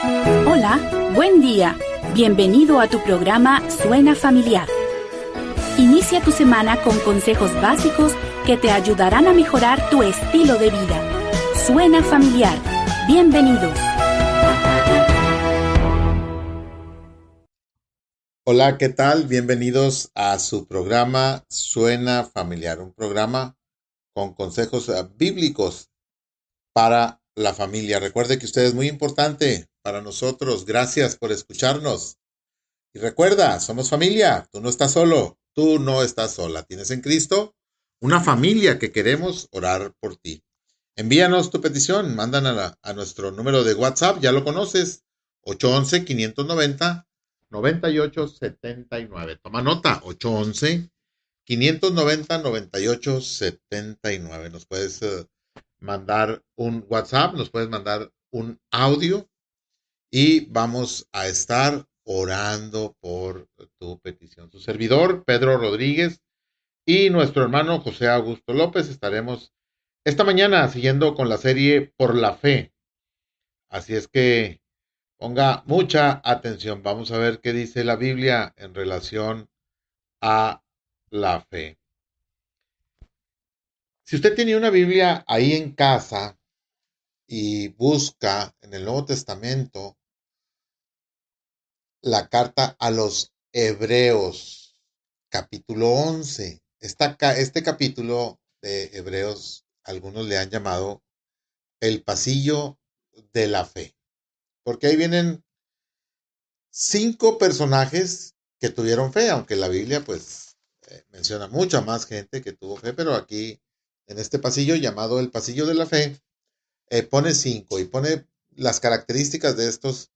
Hola, buen día. Bienvenido a tu programa Suena Familiar. Inicia tu semana con consejos básicos que te ayudarán a mejorar tu estilo de vida. Suena Familiar. Bienvenidos. Hola, ¿qué tal? Bienvenidos a su programa Suena Familiar, un programa con consejos bíblicos para la familia. Recuerde que usted es muy importante para nosotros. Gracias por escucharnos. Y recuerda, somos familia. Tú no estás solo. Tú no estás sola. Tienes en Cristo una familia que queremos orar por ti. Envíanos tu petición. Mandan a nuestro número de WhatsApp. Ya lo conoces. 811-590-9879. Toma nota. 811-590-9879. Nos puedes mandar un WhatsApp. Nos puedes mandar un audio y vamos a estar orando por tu petición. Su servidor, Pedro Rodríguez, y nuestro hermano José Augusto López estaremos esta mañana siguiendo con la serie Por la Fe. Así es que ponga mucha atención. Vamos a ver qué dice la Biblia en relación a la fe. Si usted tiene una Biblia ahí en casa y busca en el Nuevo Testamento la carta a los Hebreos, capítulo 11. Este capítulo de Hebreos, algunos le han llamado el pasillo de la fe, porque ahí vienen 5 personajes que tuvieron fe, aunque la Biblia pues menciona mucha más gente que tuvo fe, pero aquí en este pasillo llamado el pasillo de la fe, pone 5 y pone las características de estos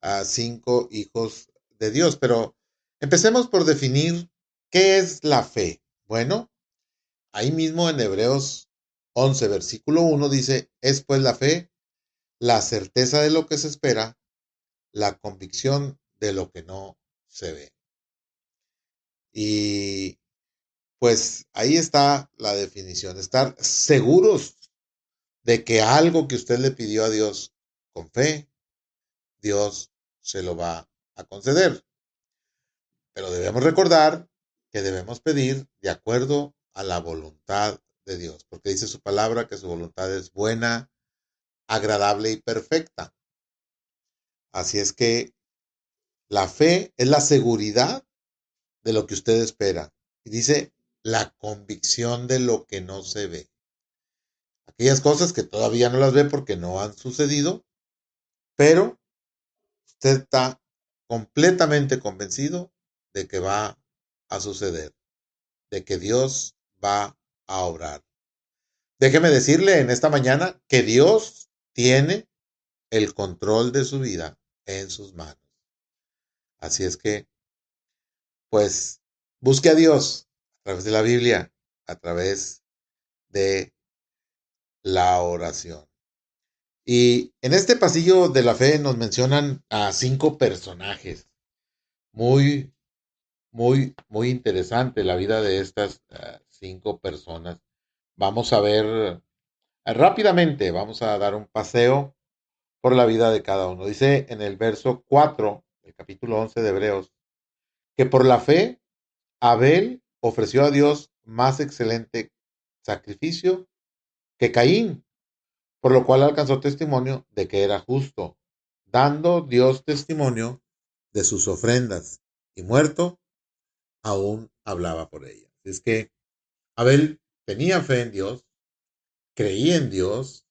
a 5 hijos de Dios. Pero empecemos por definir qué es la fe. Bueno, ahí mismo en Hebreos 11, versículo 1 dice, es pues la fe, la certeza de lo que se espera, la convicción de lo que no se ve. Y pues ahí está la definición, estar seguros de que algo que usted le pidió a Dios con fe, Dios se lo va a conceder. Pero debemos recordar que debemos pedir de acuerdo a la voluntad de Dios, porque dice su palabra que su voluntad es buena, agradable y perfecta. Así es que la fe es la seguridad de lo que usted espera. Y dice la convicción de lo que no se ve. Aquellas cosas que todavía no las ve porque no han sucedido, pero usted está completamente convencido de que va a suceder, de que Dios va a obrar. Déjeme decirle en esta mañana que Dios tiene el control de su vida en sus manos. Así es que, pues, busque a Dios a través de la Biblia, a través de la oración. Y en este pasillo de la fe nos mencionan a 5 personajes. Muy, muy interesante la vida de estas 5 personas. Vamos a ver rápidamente, vamos a dar un paseo por la vida de cada uno. Dice en el verso 4 del capítulo 11 de Hebreos, que por la fe Abel ofreció a Dios más excelente sacrificio que Caín, por lo cual alcanzó testimonio de que era justo, dando Dios testimonio de sus ofrendas, y muerto aún hablaba por ellas. Es que Abel tenía fe en Dios, creía en Dios.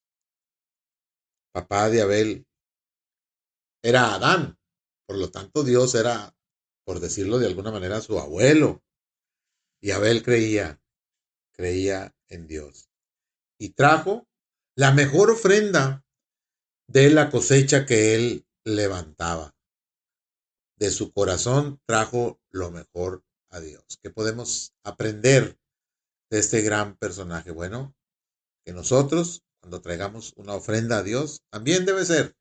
Papá de Abel era Adán, por lo tanto Dios era, por decirlo de alguna manera, su abuelo. Y Abel creía en Dios. Y trajo la mejor ofrenda de la cosecha que él levantaba. De su corazón trajo lo mejor a Dios. ¿Qué podemos aprender de este gran personaje? Bueno, que nosotros, cuando traigamos una ofrenda a Dios, también debe ser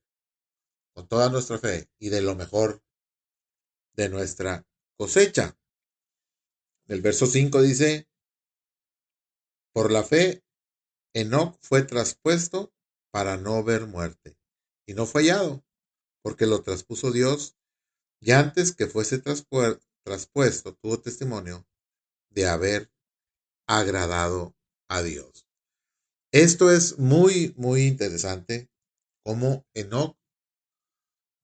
con toda nuestra fe y de lo mejor de nuestra cosecha. El verso 5 dice, por la fe, Enoc fue traspuesto para no ver muerte y no fue hallado, porque lo traspuso Dios, y antes que fuese traspuesto, tuvo testimonio de haber agradado a Dios. Esto es muy, muy interesante, cómo Enoc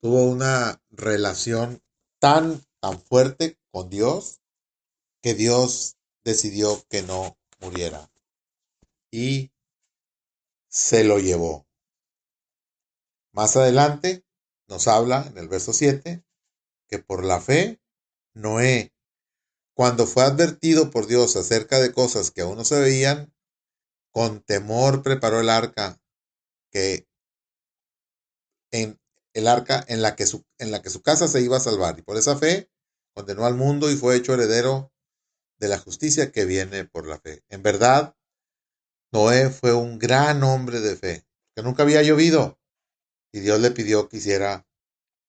tuvo una relación tan fuerte con Dios, que Dios decidió que no muriera y se lo llevó. Más adelante nos habla en el verso 7 que por la fe Noé, cuando fue advertido por Dios acerca de cosas que aún no se veían, con temor preparó el arca, que en el arca en la que su casa se iba a salvar, y por esa fe condenó al mundo y fue hecho heredero de la justicia que viene por la fe. En verdad, Noé fue un gran hombre de fe, que nunca había llovido, y Dios le pidió que hiciera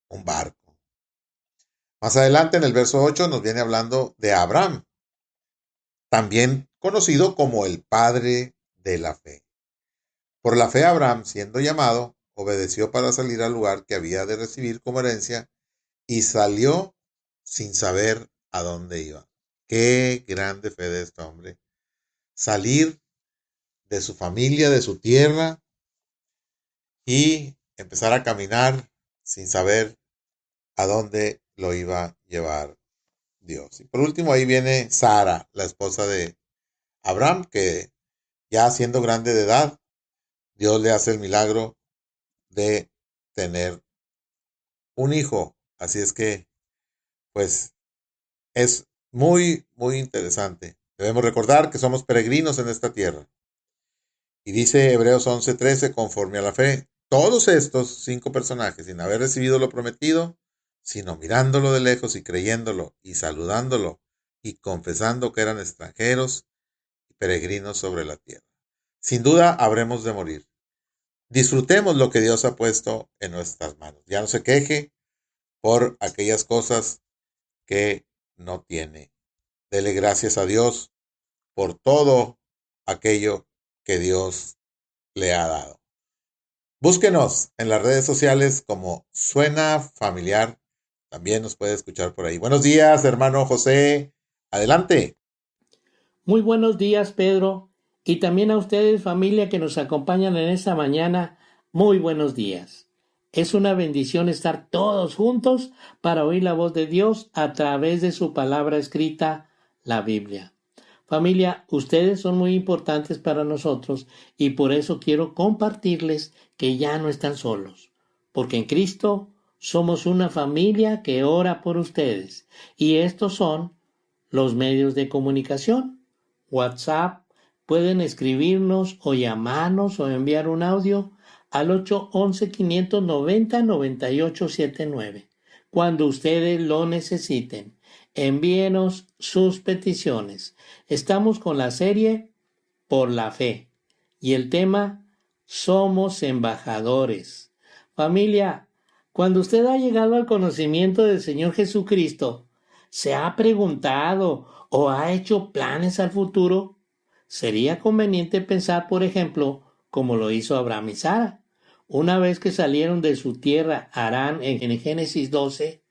un barco. Más adelante, en el verso 8, nos viene hablando de Abraham, también conocido como el padre de la fe. Por la fe, Abraham, siendo llamado, obedeció para salir al lugar que había de recibir como herencia, y salió sin saber a dónde iba. Qué grande fe de este hombre. Salir de su familia, de su tierra, y empezar a caminar sin saber a dónde lo iba a llevar Dios. Y por último, ahí viene Sara, la esposa de Abraham, que ya siendo grande de edad, Dios le hace el milagro de tener un hijo. Así es que, pues, es muy, muy interesante. Debemos recordar que somos peregrinos en esta tierra. Y dice Hebreos 11:13, conforme a la fe, todos estos 5 personajes, sin haber recibido lo prometido, sino mirándolo de lejos y creyéndolo y saludándolo y confesando que eran extranjeros y peregrinos sobre la tierra. Sin duda habremos de morir. Disfrutemos lo que Dios ha puesto en nuestras manos. Ya no se queje por aquellas cosas que no tiene. Dele gracias a Dios por todo aquello que Dios le ha dado. Búsquenos en las redes sociales como Suena Familiar. También nos puede escuchar por ahí. Buenos días, hermano José. Adelante. Muy buenos días, Pedro, y también a ustedes, familia, que nos acompañan en esta mañana. Muy buenos días. Es una bendición estar todos juntos para oír la voz de Dios a través de su palabra escrita, la Biblia. Familia, ustedes son muy importantes para nosotros y por eso quiero compartirles que ya no están solos, porque en Cristo somos una familia que ora por ustedes y estos son los medios de comunicación. WhatsApp, pueden escribirnos o llamarnos o enviar un audio al 811-590-9879 cuando ustedes lo necesiten. Envíenos sus peticiones. Estamos con la serie Por la Fe y el tema Somos embajadores. Familia, cuando usted ha llegado al conocimiento del Señor Jesucristo, ¿se ha preguntado o ha hecho planes al futuro? Sería conveniente pensar, por ejemplo, como lo hizo Abraham y Sara. Una vez que salieron de su tierra, Harán, en Génesis 12,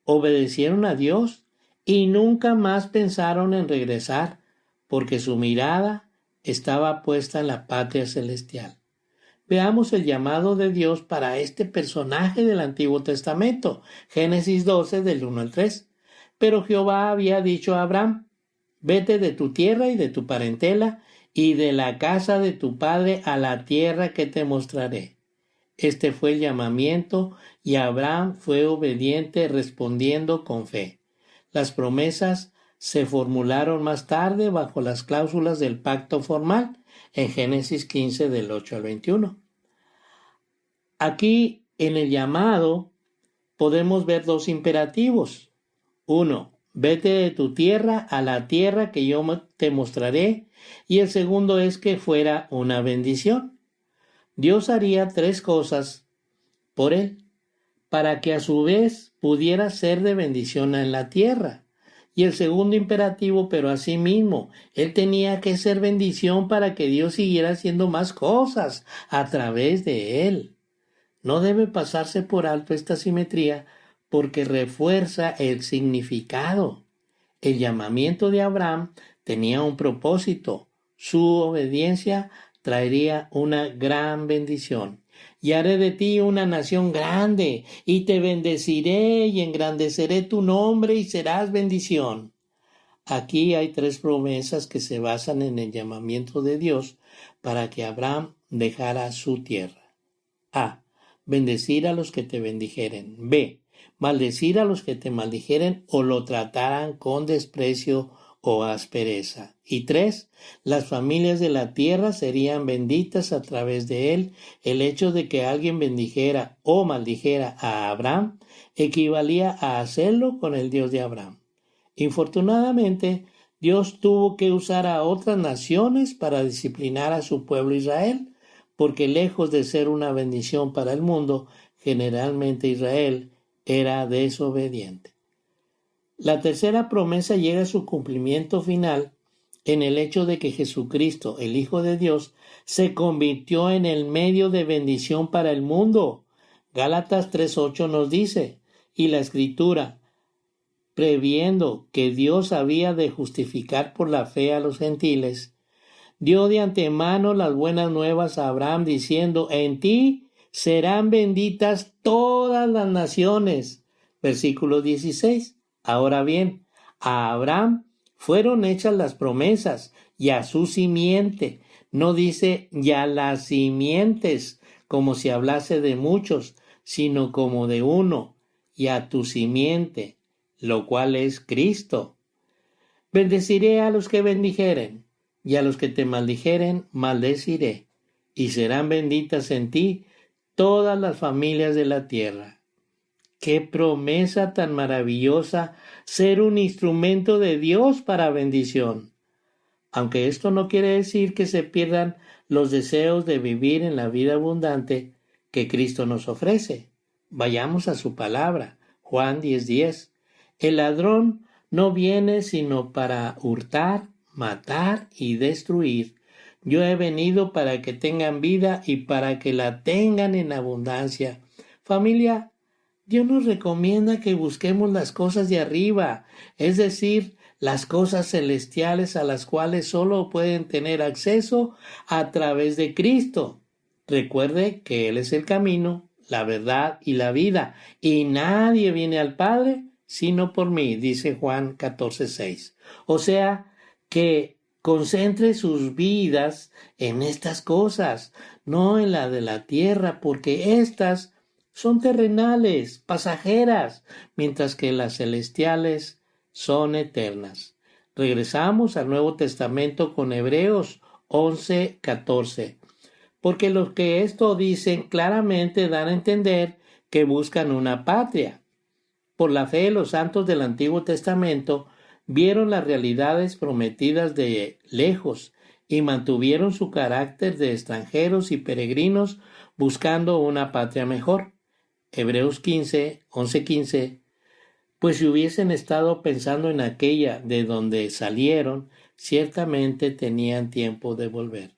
obedecieron a Dios y nunca más pensaron en regresar, porque su mirada estaba puesta en la patria celestial. Veamos el llamado de Dios para este personaje del Antiguo Testamento, Génesis 12, del 1 al 3. Pero Jehová había dicho a Abraham: vete de tu tierra y de tu parentela y de la casa de tu padre a la tierra que te mostraré. Este fue el llamamiento y Abraham fue obediente respondiendo con fe. Las promesas se formularon más tarde bajo las cláusulas del pacto formal en Génesis 15 del 8 al 21. Aquí en el llamado podemos ver 2 imperativos. 1. Vete de tu tierra a la tierra que yo te mostraré. Y el segundo es que fuera una bendición. Dios haría 3 cosas por él, para que a su vez pudiera ser de bendición en la tierra. Y el segundo imperativo, pero asimismo, él tenía que ser bendición para que Dios siguiera haciendo más cosas a través de él. No debe pasarse por alto esta simetría porque refuerza el significado. El llamamiento de Abraham tenía un propósito. Su obediencia traería una gran bendición. Y haré de ti una nación grande, y te bendeciré y engrandeceré tu nombre y serás bendición. Aquí hay 3 promesas que se basan en el llamamiento de Dios para que Abraham dejara su tierra. A. Bendecir a los que te bendijeren. B. Maldecir a los que te maldijeren o lo trataran con desprecio o aspereza. Y 3. Las familias de la tierra serían benditas a través de él. El hecho de que alguien bendijera o maldijera a Abraham equivalía a hacerlo con el Dios de Abraham. Infortunadamente, Dios tuvo que usar a otras naciones para disciplinar a su pueblo Israel, porque lejos de ser una bendición para el mundo, generalmente Israel era desobediente. La tercera promesa llega a su cumplimiento final en el hecho de que Jesucristo, el Hijo de Dios, se convirtió en el medio de bendición para el mundo. Gálatas 3:8 nos dice, y la Escritura, previendo que Dios había de justificar por la fe a los gentiles, dio de antemano las buenas nuevas a Abraham diciendo, en ti serán benditas todas las naciones. Versículo 16. Ahora bien, a Abraham fueron hechas las promesas y a su simiente. No dice y a las simientes como si hablase de muchos, sino como de uno, y a tu simiente, lo cual es Cristo. Bendeciré a los que bendijeren, y a los que te maldijeren maldeciré, y serán benditas en ti todas las familias de la tierra. ¡Qué promesa tan maravillosa ser un instrumento de Dios para bendición! Aunque esto no quiere decir que se pierdan los deseos de vivir en la vida abundante que Cristo nos ofrece. Vayamos a su palabra, Juan 10:10. El ladrón no viene sino para hurtar, matar y destruir. Yo he venido para que tengan vida y para que la tengan en abundancia. Familia, Dios nos recomienda que busquemos las cosas de arriba, es decir, las cosas celestiales a las cuales solo pueden tener acceso a través de Cristo. Recuerde que Él es el camino, la verdad y la vida, y nadie viene al Padre sino por mí, dice Juan 14:6. O sea, que concentre sus vidas en estas cosas, no en la de la tierra, porque estas son terrenales, pasajeras, mientras que las celestiales son eternas. Regresamos al Nuevo Testamento con Hebreos 11:14, porque los que esto dicen claramente dan a entender que buscan una patria. Por la fe, los santos del Antiguo Testamento vieron las realidades prometidas de lejos y mantuvieron su carácter de extranjeros y peregrinos buscando una patria mejor. Hebreos 11:15. Pues si hubiesen estado pensando en aquella de donde salieron, ciertamente tenían tiempo de volver.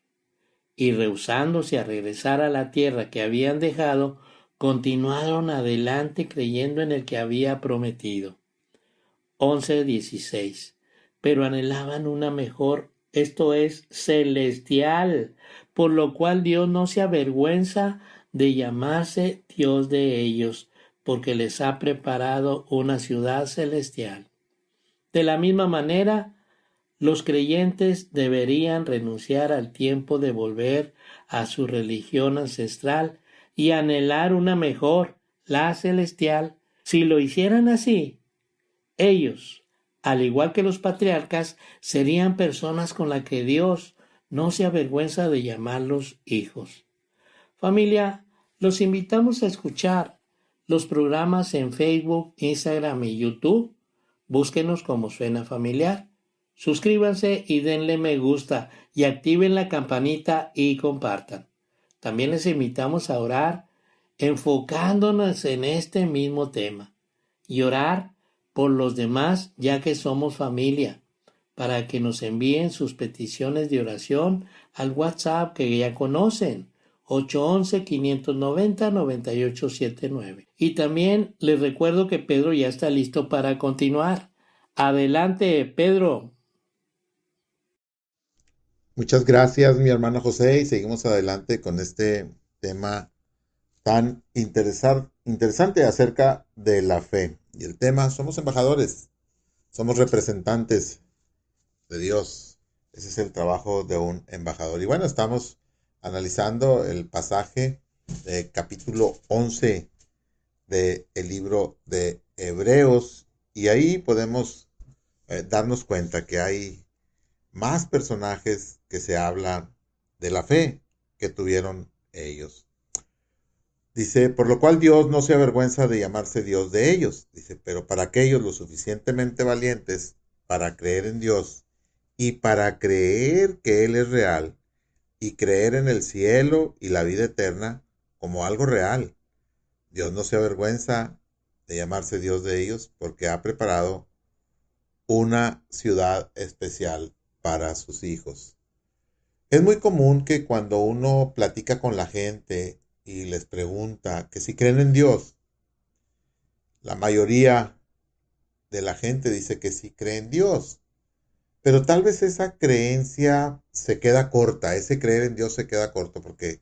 Y rehusándose a regresar a la tierra que habían dejado, continuaron adelante creyendo en el que había prometido. 11:16. Pero anhelaban una mejor, esto es, celestial, por lo cual Dios no se avergüenza de llamarse Dios de ellos, porque les ha preparado una ciudad celestial. De la misma manera, los creyentes deberían renunciar al tiempo de volver a su religión ancestral y anhelar una mejor, la celestial. Si lo hicieran así, ellos, al igual que los patriarcas, serían personas con las que Dios no se avergüenza de llamarlos hijos. Familia, los invitamos a escuchar los programas en Facebook, Instagram y YouTube. Búsquenos como Suena Familiar. Suscríbanse y denle me gusta y activen la campanita y compartan. También les invitamos a orar enfocándonos en este mismo tema y orar por los demás ya que somos familia, para que nos envíen sus peticiones de oración al WhatsApp que ya conocen 811-590-9879. Y también les recuerdo que Pedro ya está listo para continuar. Adelante, Pedro. Muchas gracias, mi hermano José, y seguimos adelante con este tema tan interesante acerca de la fe. Y el tema, somos embajadores, somos representantes de Dios. Ese es el trabajo de un embajador. Y bueno, estamos analizando el pasaje de capítulo 11 del libro de Hebreos, y ahí podemos darnos cuenta que hay más personajes que se hablan de la fe que tuvieron ellos. Dice, por lo cual Dios no se avergüenza de llamarse Dios de ellos. Dice, pero para aquellos lo suficientemente valientes para creer en Dios y para creer que Él es real y creer en el cielo y la vida eterna como algo real. Dios no se avergüenza de llamarse Dios de ellos porque ha preparado una ciudad especial para sus hijos. Es muy común que cuando uno platica con la gente y les pregunta que si creen en Dios, la mayoría de la gente dice que sí cree en Dios. Pero tal vez esa creencia se queda corta, ese creer en Dios se queda corto, porque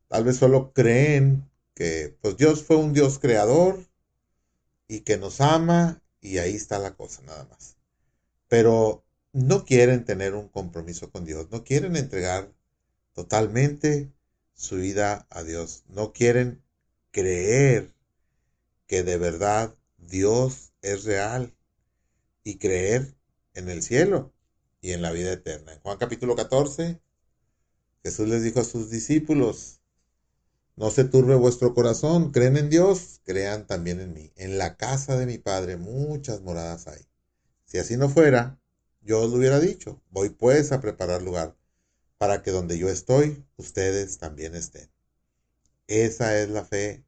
tal vez solo creen que pues Dios fue un Dios creador y que nos ama, y ahí está la cosa nada más. Pero no quieren tener un compromiso con Dios, no quieren entregar totalmente su vida a Dios, no quieren creer que de verdad Dios es real y creer en el cielo y en la vida eterna. En Juan capítulo 14, Jesús les dijo a sus discípulos, no se turbe vuestro corazón, creen en Dios, crean también en mí. En la casa de mi Padre muchas moradas hay. Si así no fuera, yo os lo hubiera dicho, voy pues a preparar lugar, para que donde yo estoy, ustedes también estén. Esa es la fe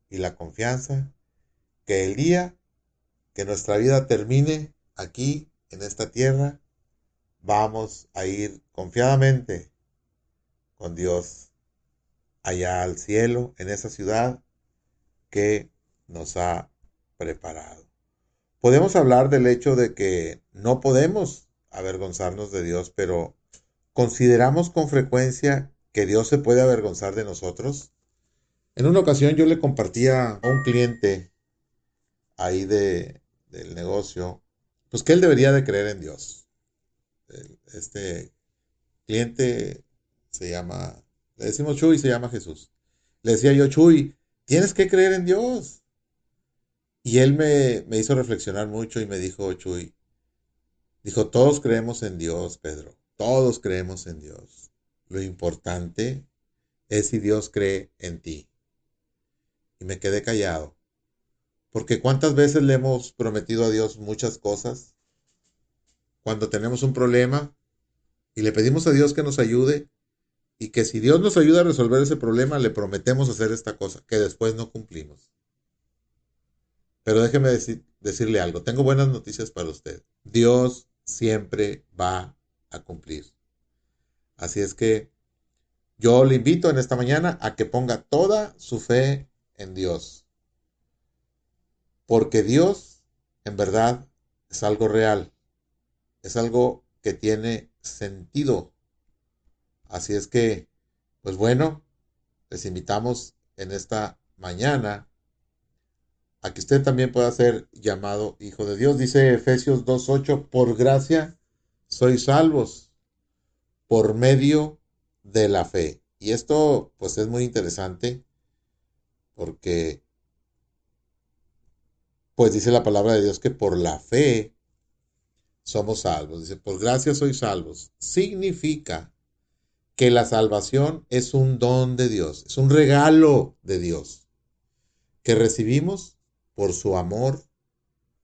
y la confianza, que el día que nuestra vida termine aquí, en esta tierra, vamos a ir confiadamente con Dios allá al cielo, en esa ciudad que nos ha preparado. Podemos hablar del hecho de que no podemos avergonzarnos de Dios, pero ¿consideramos con frecuencia que Dios se puede avergonzar de nosotros? En una ocasión yo le compartía a un cliente ahí del negocio, pues que él debería de creer en Dios. Este cliente se llama, le decimos Chuy, se llama Jesús. Le decía yo, Chuy, tienes que creer en Dios. Y él me hizo reflexionar mucho y me dijo, Chuy, dijo, todos creemos en Dios, Pedro, todos creemos en Dios. Lo importante es si Dios cree en ti. Y me quedé callado. Porque ¿cuántas veces le hemos prometido a Dios muchas cosas? Cuando tenemos un problema y le pedimos a Dios que nos ayude, y que si Dios nos ayuda a resolver ese problema, le prometemos hacer esta cosa, que después no cumplimos. Pero déjeme decirle algo, tengo buenas noticias para usted. Dios siempre va a cumplir. Así es que yo le invito en esta mañana a que ponga toda su fe en Dios. Porque Dios, en verdad, es algo real. Es algo que tiene sentido. Así es que, pues bueno, les invitamos en esta mañana a que usted también pueda ser llamado hijo de Dios. Dice Efesios 2:8, por gracia sois salvos por medio de la fe. Y esto pues es muy interesante porque pues dice la palabra de Dios que por la fe somos salvos. Dice, por gracia sois salvos. Significa que la salvación es un don de Dios, es un regalo de Dios que recibimos por su amor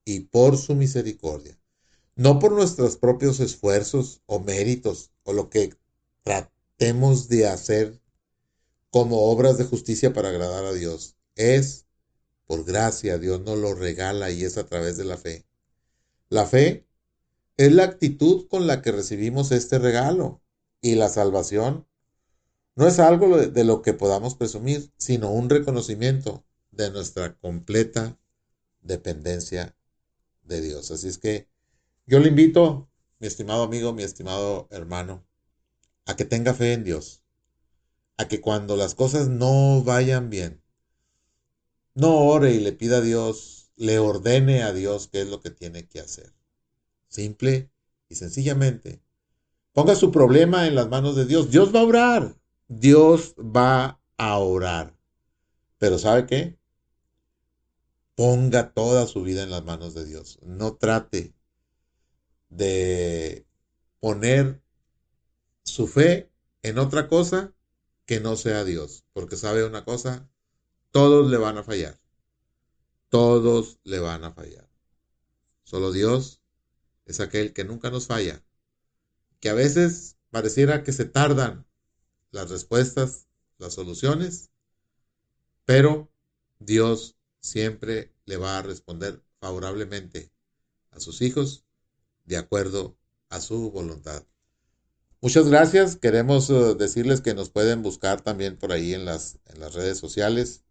y por su misericordia. No por nuestros propios esfuerzos o méritos o lo que tratemos de hacer como obras de justicia para agradar a Dios. Es por gracia, Dios nos lo regala y es a través de la fe. La fe es la actitud con la que recibimos este regalo y la salvación no es algo de lo que podamos presumir, sino un reconocimiento de nuestra completa dependencia de Dios. Así es que yo le invito, mi estimado amigo, mi estimado hermano, a que tenga fe en Dios, a que cuando las cosas no vayan bien, no ore y le pida a Dios, le ordene a Dios qué es lo que tiene que hacer. Simple y sencillamente, ponga su problema en las manos de Dios. Dios va a orar. Dios va a orar. Pero ¿sabe qué? Ponga toda su vida en las manos de Dios. No trate de poner su fe en otra cosa que no sea Dios. Porque sabe una cosa, todos le van a fallar. Todos le van a fallar. Solo Dios es aquel que nunca nos falla. Que a veces pareciera que se tardan las respuestas, las soluciones, pero Dios siempre le va a responder favorablemente a sus hijos de acuerdo a su voluntad. Muchas gracias. Queremos decirles que nos pueden buscar también por ahí en las redes sociales.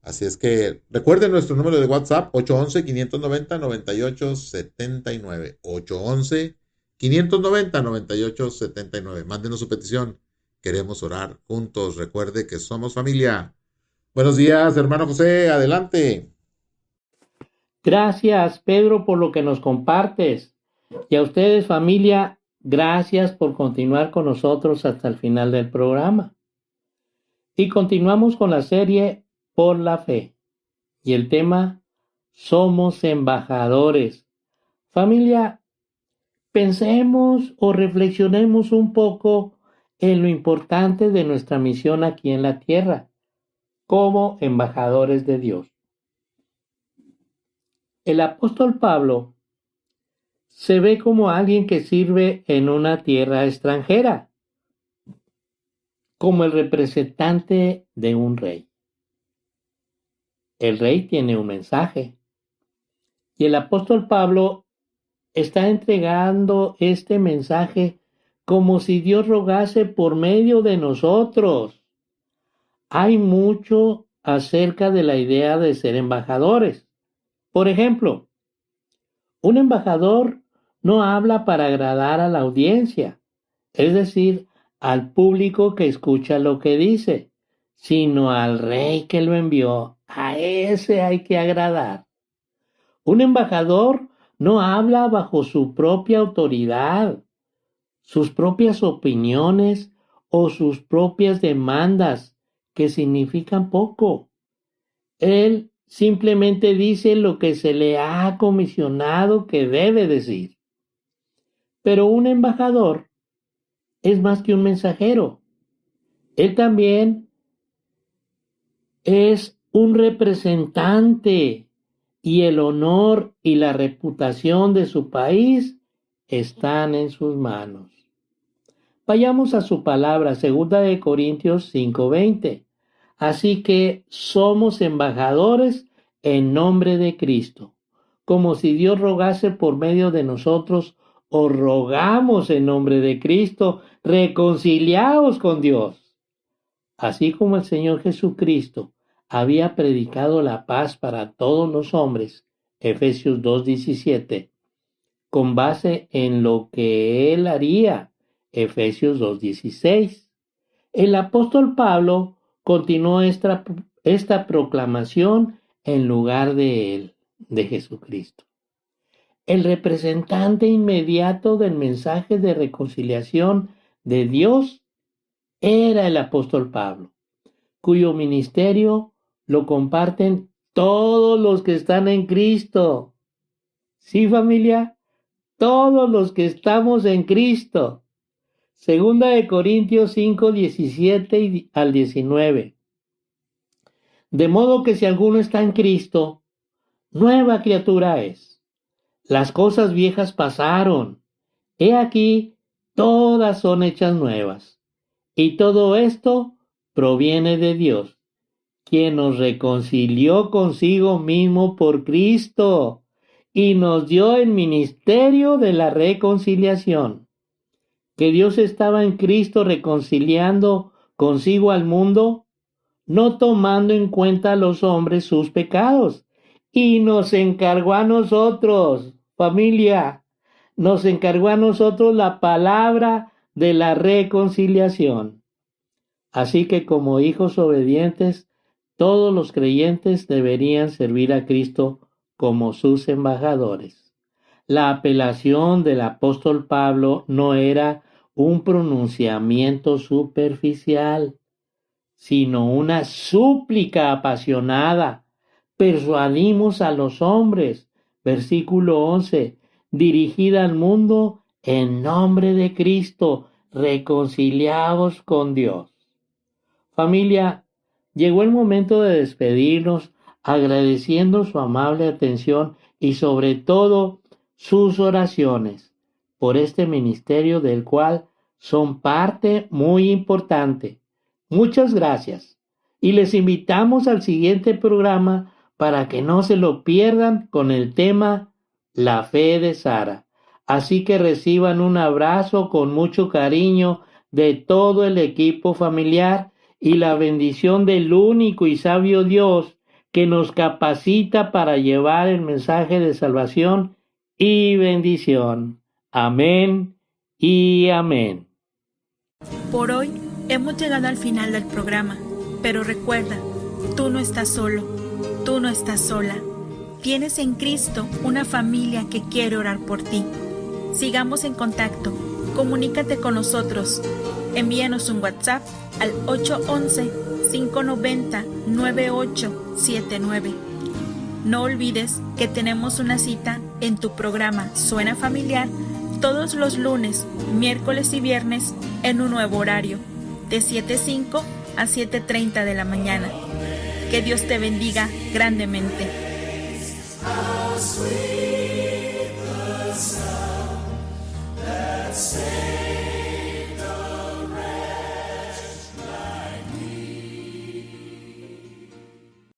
Así es que recuerden nuestro número de WhatsApp 811-590-9879. 811-590-9879. Mándenos su petición. Queremos orar juntos. Recuerde que somos familia. Buenos días, hermano José. Adelante. Gracias, Pedro, por lo que nos compartes. Y a ustedes, familia, gracias por continuar con nosotros hasta el final del programa. Y continuamos con la serie Por la Fe. Y el tema, somos embajadores. Familia, pensemos o reflexionemos un poco en lo importante de nuestra misión aquí en la tierra, como embajadores de Dios. El apóstol Pablo se ve como alguien que sirve en una tierra extranjera, como el representante de un rey. El rey tiene un mensaje y el apóstol Pablo está entregando este mensaje como si Dios rogase por medio de nosotros. Hay mucho acerca de la idea de ser embajadores. Por ejemplo, un embajador no habla para agradar a la audiencia, es decir, al público que escucha lo que dice, sino al rey que lo envió. A ese hay que agradar. Un embajador no habla bajo su propia autoridad, sus propias opiniones o sus propias demandas, que significan poco. Él simplemente dice lo que se le ha comisionado que debe decir. Pero un embajador es más que un mensajero. Él también es un representante y el honor y la reputación de su país están en sus manos. Vayamos a su palabra, 2 Corintios 5:20. Así que somos embajadores en nombre de Cristo, como si Dios rogase por medio de nosotros, o rogamos en nombre de Cristo, reconciliaos con Dios. Así como el Señor Jesucristo había predicado la paz para todos los hombres, Efesios 2:17, con base en lo que Él haría, Efesios 2:16. El apóstol Pablo continuó esta proclamación en lugar de él, de Jesucristo. El representante inmediato del mensaje de reconciliación de Dios era el apóstol Pablo, cuyo ministerio lo comparten todos los que están en Cristo. ¿Sí, familia? Todos los que estamos en Cristo. 2 Corintios 5, 17 al 19. De modo que si alguno está en Cristo, nueva criatura es. Las cosas viejas pasaron. He aquí, todas son hechas nuevas. Y todo esto proviene de Dios, quien nos reconcilió consigo mismo por Cristo y nos dio el ministerio de la reconciliación. Que Dios estaba en Cristo reconciliando consigo al mundo, no tomando en cuenta a los hombres sus pecados. Y nos encargó a nosotros, familia, nos encargó a nosotros la palabra de la reconciliación. Así que como hijos obedientes, todos los creyentes deberían servir a Cristo como sus embajadores. La apelación del apóstol Pablo no era un pronunciamiento superficial, sino una súplica apasionada. Persuadimos a los hombres, versículo 11, dirigida al mundo en nombre de Cristo, reconciliados con Dios. Familia, llegó el momento de despedirnos agradeciendo su amable atención y sobre todo sus oraciones por este ministerio del cual son parte muy importante. Muchas gracias y les invitamos al siguiente programa para que no se lo pierdan con el tema La fe de Sara. Así que reciban un abrazo con mucho cariño de todo el equipo familiar y la bendición del único y sabio Dios que nos capacita para llevar el mensaje de salvación y bendición. Amén y amén. Por hoy hemos llegado al final del programa, pero recuerda, tú no estás solo, tú no estás sola. Tienes en Cristo una familia que quiere orar por ti. Sigamos en contacto, comunícate con nosotros. Envíanos un WhatsApp al 811-590-9879. No olvides que tenemos una cita en tu programa Suena Familiar todos los lunes, miércoles y viernes en un nuevo horario, de 7:05 a 7:30 de la mañana. Que Dios te bendiga grandemente. How sweet the sound that